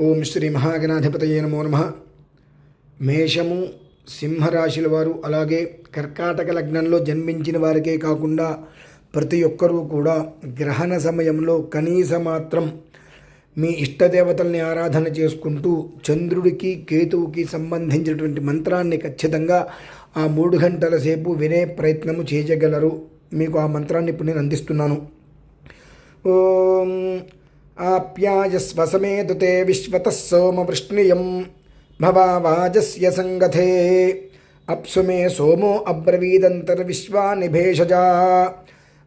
ఓం శ్రీ మహాగణాధిపతయే నమో నమః. మేషము, సింహరాశుల వారు, అలాగే కర్కాటక లగ్నంలో జన్మించిన వారికే కాకుండా ప్రతి ఒక్కరూ కూడా గ్రహణ సమయంలో కనీస మాత్రం మీ ఇష్టదేవతల్ని ఆరాధన చేసుకుంటూ చంద్రుడికి కేతువుకి సంబంధించినటువంటి మంత్రాన్ని ఖచ్చితంగా ఆ 3 గంటల సేపు వినే ప్రయత్నము చేయగలరు. మీకు ఆ మంత్రాన్ని ఇప్పుడు నేను అందిస్తున్నాను. ఓం ఆప్యాయస్వ సమేతుతే విశ్వతః సోమవృష్ణియం భవావాజస్య సంగతే అప్సు మే సోమో అబ్రవీదంతర్విశ్వాని భేషజా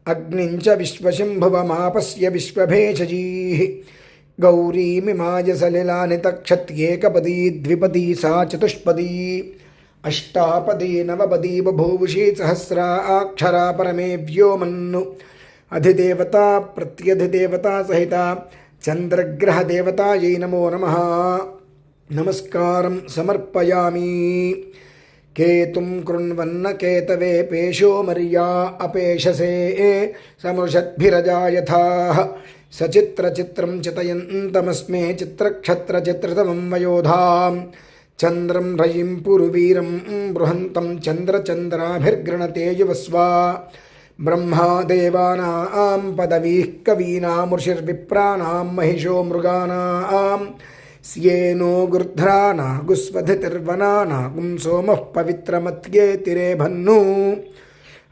అగ్నించ విశ్వశంభువమాపస్య విశ్వభేషజీ గౌరీమిమాయ సలిలాని తక్షత్యేకపదీ ద్విపదీ సా చతుష్పదీ అష్టాపదీ నవపదీ బభూషీ సహస్రా అక్షరా పరమే వ్యోమన్ను అధిదేవత ప్రత్యధిదేవత సహిత చంద్రగ్రహదేవతాయై నమో నమః. నమస్కారం సమర్పయామి. కేతుం కృణ్వన్న కేతవే పేషో మర్యా అపేషసే సమృషద్భిరజాయథా సచిత్రచిత్రం చితయంతమస్మే చిత్రక్షత్రచిత్రతమం వయోధాం చంద్రం రయిం పురువీరం బృహంతం చంద్రచంద్రాభిర్గృణతే యువస్వ బ్రహ్మాదేవానాం పదవీః కవీనాముషిర్విప్రాణాం మహిషో మృగానాం స్యేనో గృధ్రానాగుస్వధితిర్వనానాగుం సోమః పవిత్రమత్యేతిరేభన్ను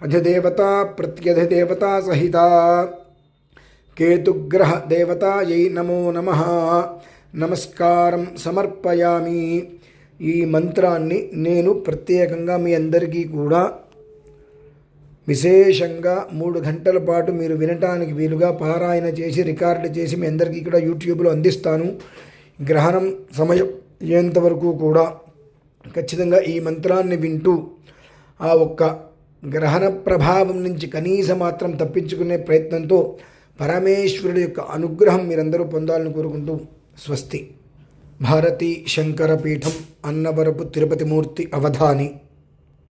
అధిదేవత ప్రత్యధిదేవత సహిత కేతుగ్రహ దేవతాయై నమో నమః. నమస్కారం సమర్పయామి. ఈ మంత్రాన్ని నేను ప్రత్యేకంగా మీ అందరికీ కూడా విశేషంగా 3 గంటల పాటు మీరు వినటానికి వీలుగా పారాయణ చేసి రికార్డు చేసి మీ అందరికీ కూడా యూట్యూబ్లో అందిస్తాను. గ్రహణం సమయం అయ్యేంతవరకు కూడా ఖచ్చితంగా ఈ మంత్రాన్ని వింటూ ఆ ఒక్క గ్రహణ ప్రభావం నుంచి కనీస మాత్రం తప్పించుకునే ప్రయత్నంతో పరమేశ్వరుడి యొక్క అనుగ్రహం మీరందరూ పొందాలని కోరుకుంటూ స్వస్తి. భారతీ శంకరపీఠం అన్నవరపు తిరుపతి మూర్తి అవధాని.